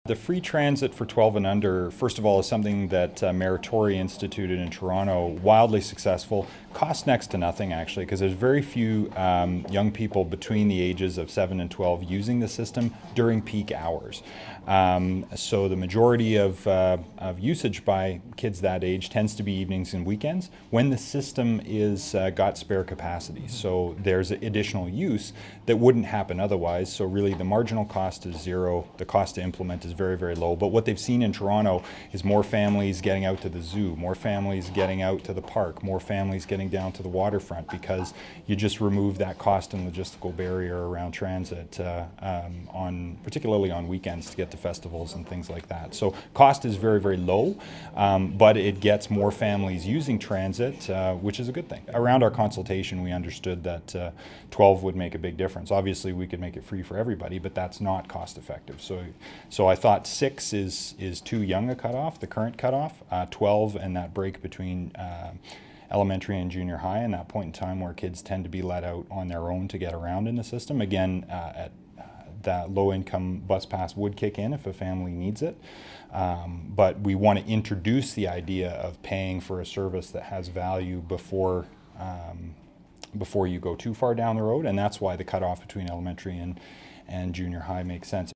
The free transit for 12 and under, first of all, is something that Meritori instituted in Toronto, wildly successful, cost next to nothing actually, because there's very few young people between the ages of 7 and 12 using the system during peak hours. So the majority of usage by kids that age tends to be evenings and weekends when the system is got spare capacity. So there's additional use that wouldn't happen otherwise. So really the marginal cost is zero. The cost to implement is very, very low. But what they've seen in Toronto is more families getting out to the zoo, more families getting out to the park, more families getting down to the waterfront, because you just remove that cost and logistical barrier around transit, particularly on weekends to get to festivals and things like that. So cost is very, very low, but it gets more families using transit, which is a good thing. Around our consultation, we understood that 12 would make a big difference. Obviously, we could make it free for everybody, but that's not cost effective. So I thought 6 is too young a cutoff, the current cutoff. 12 and that break between elementary and junior high, and that point in time where kids tend to be let out on their own to get around in the system. Again, that low-income bus pass would kick in if a family needs it, but we want to introduce the idea of paying for a service that has value before you go too far down the road, and that's why the cutoff between elementary and junior high makes sense.